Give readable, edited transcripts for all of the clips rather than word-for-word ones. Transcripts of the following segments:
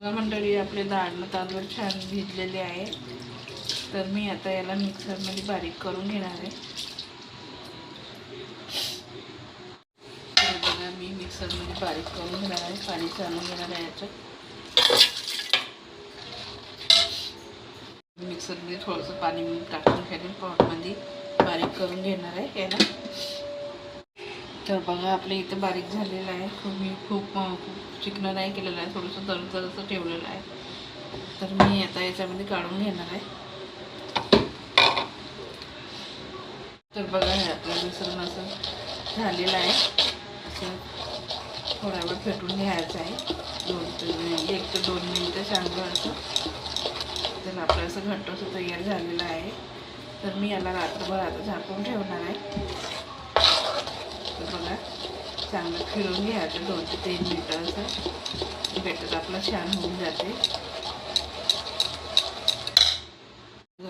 मंडळी आपले डाळ तांदूळ छान भिजलेले आहे. तर मी आता याला मिक्सरमध्ये बारीक करून घेणार आहे. तर बघा मी मिक्सरमध्ये बारीक करून घेणार आहे. पाणी चालून घेणार आहे याचं. मिक्सरमध्ये थोडंसं पाणी टाकून घेऊन पॉटमध्ये बारीक करून घेणार आहे याला. तर बघा आपल्या इथं बारीक झालेलं आहे. खूप चिकनं नाही केलेलं आहे, थोडंसं दरदरचं ठेवलेलं आहे. तर मी आता याच्यामध्ये काढून घेणार आहे. तर बघा हे आपलं मिश्रण असं झालेलं आहे. असं थोडा वेळ फेटून घ्यायचं आहे. 1 ते 2 मिनिटं चांगलं असं. तर आपलं असं घट्ट असं तयार झालेलं आहे. तर मी याला रात्रभर आता झाकून ठेवणार आहे. तर बघा चांगलं फिरून घ्यायचं 2 ते 3 मिनिटं असं. बेटर आपलं छान होऊन जाते.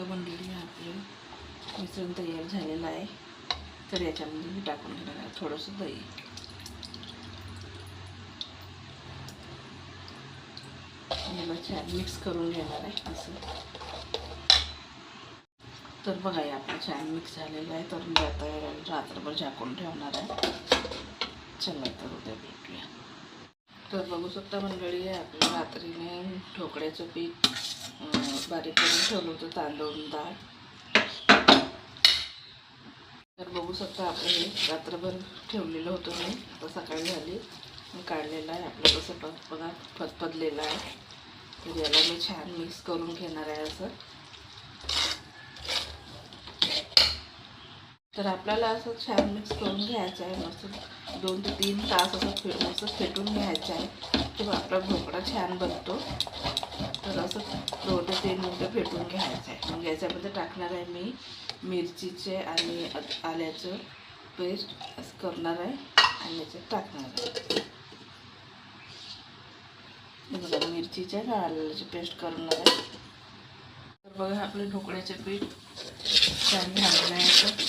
मंडळी आपलं मिश्रण तयार झालेलं आहे. तर याच्यामध्ये मी टाकून घेणार आहे थोडंसं दही. याला छान मिक्स करून घेणार आहे असं. तर बघा हे आपलं छान मिक्स झालेलं आहे. तर मी आता रात्रभर झाकून ठेवणार आहे. चला तर उद्या भेटूया. तर बघू शकता मंडळी आपल्या रात्रीने ढोकळ्याचं पीठ बारीक करून ठेवलं होतं, तांदूळ डाळ. तर बघू शकता आपलं हे रात्रभर ठेवलेलं होतं मी. आता सकाळी झाली मी काढलेलं आहे. आपलं कसं बघा फदफदलेलं आहे. तर याला मी छान मिक्स करून घेणार आहे असं. तर आपल्याला असं छान मिक्स करून घ्यायचं आहे. मस्त 2 ते 3 तास असं मस्त फेटून घ्यायचं आहे, तेव्हा आपला ढोकळा छान बनतो. तर असं 2 ते 3 मिनटं फेटून घ्यायचं आहे. मग याच्यामध्ये टाकणार आहे मी मिरचीचे आणि आल्याचं पेस्ट असं करणार आहे आणि याच्यात टाकणार आहे. बघा मिरचीच्या आणि आल्याची पेस्ट करणार आहे. तर बघा आपले ढोकळ्याचे पीठ छान झालेलं आहे असं.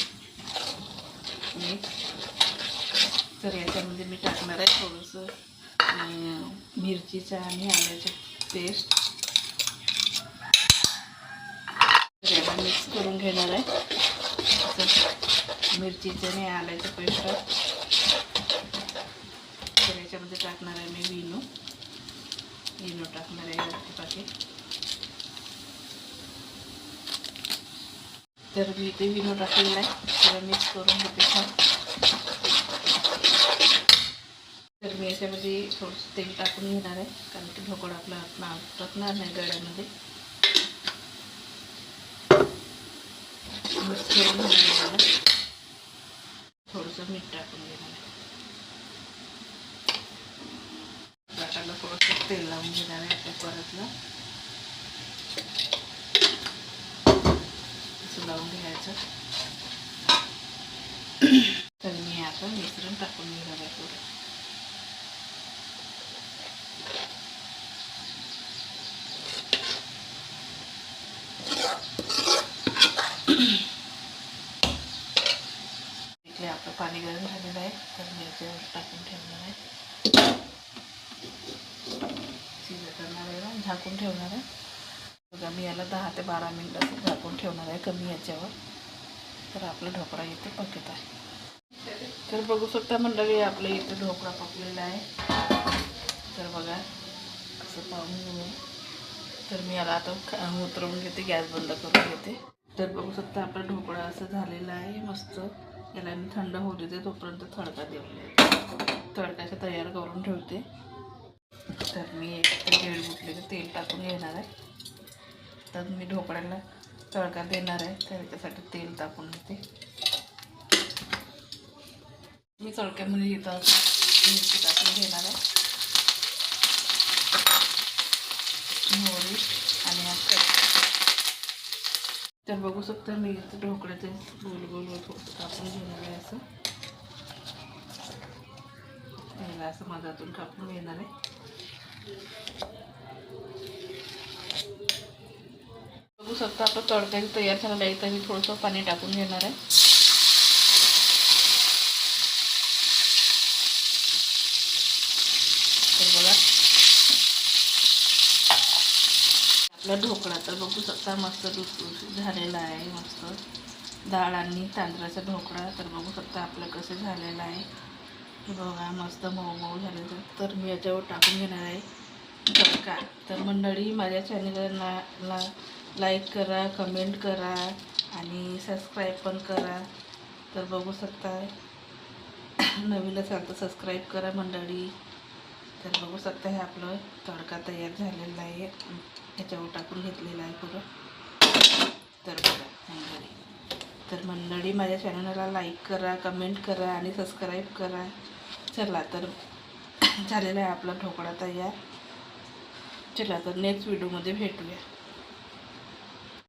तर याच्यामध्ये मी टाकणार आहे थोडंसं मिरचीचं आणि आल्याचं पेस्ट. तर याला मिक्स करून घेणार आहे असं मिरचीचं आणि आल्याचं पेस्ट. तर याच्यामध्ये टाकणार आहे मी इनो टाकणार आहे पाकीट. तर मी ते इनो टाकलेलं आहे. त्याला मिक्स करून घेते छान. तर मी याच्यामध्ये थोडंसं तेल टाकून घेणार आहे, कारण की ढोकळा आपला टाकणार नाही गळ्यामध्ये. मिक्स करून घेणार आहे. थोडंसं मीठ टाकून घेणार आहे. बटाटा थोडंसं तेल लावून घेणार आहे आपल्या परतला असं लावून घ्यायचं. तर मी आता मिश्रण टाकून घेणार आहे थोडं. इथे आपलं पाणी गरम झालेलं आहे. तर मी याच्यावर टाकून ठेवणार आहे. शिजत करणार आहे, झाकून ठेवणार आहे. बघा मी याला 10 ते 12 मिनिटं झाकून ठेवणार आहे कमी याच्यावर. तर आपला ढोकळा इथे पकत आहे. तर बघू शकता मंडळी आपल्या इथे ढोकळा पकलेला आहे. तर बघा असं पाहून घेऊ. तर मी याला आता उतरवून घेते, गॅस बंद करून घेते. तर बघू शकता आपला ढोकळा असं झालेला आहे मस्त. याला मी थंड होऊ देते, तोपर्यंत तडका देऊन तडकाचं तयार करून ठेवते. तर मी 1 ते 1.5 बुटलीचं तेल टाकून घेणार आहे. तर मी ढोकळ्याला तडका देणार आहे, तर त्यासाठी तेल टाकून घेते. मी तडक्यामध्ये इथं मिरची टाकून घेणार आहे, मोहरी आणि तर बघू शकता मी इथं ढोकळ्याचे गोल गोल थोडंसं कापून घेणार आहे असं. याला असं मधातून कापून घेणार आहे. बघू शकता आपलं तडका तयार झालेला आहे. तर मी थोडंसं पाणी टाकून घेणार आहे. तर बघा आपला ढोकळा तर बघू शकता मस्त लुसलुशीत झालेला आहे. मस्त डाळ आणि तांदळाचा ढोकळा तर बघू शकता आपलं कसं झालेलं आहे. हे बघा मस्त मऊ मऊ झालेलं. तर मी याच्यावर टाकून घेणार आहे तडका. तर मंडळी माझ्या चॅनलला लाईक करा, कमेंट करा आणि सबस्क्राईब पण करा. तर बघू शकता नवीन असाल तर सबस्क्राईब करा मंडळी. तर बघू शकता हे आपलं तडका तयार झालेला आहे. ह्याच्यावर टाकून घेतलेला आहे पुरं. तर बघा मंडळी माझ्या चॅनलला लाईक करा, कमेंट करा आणि सबस्क्राईब करा. चला तर झालेला आहे आपला ढोकळा तयार. चला तर नेक्स्ट व्हिडिओमध्ये भेटूया.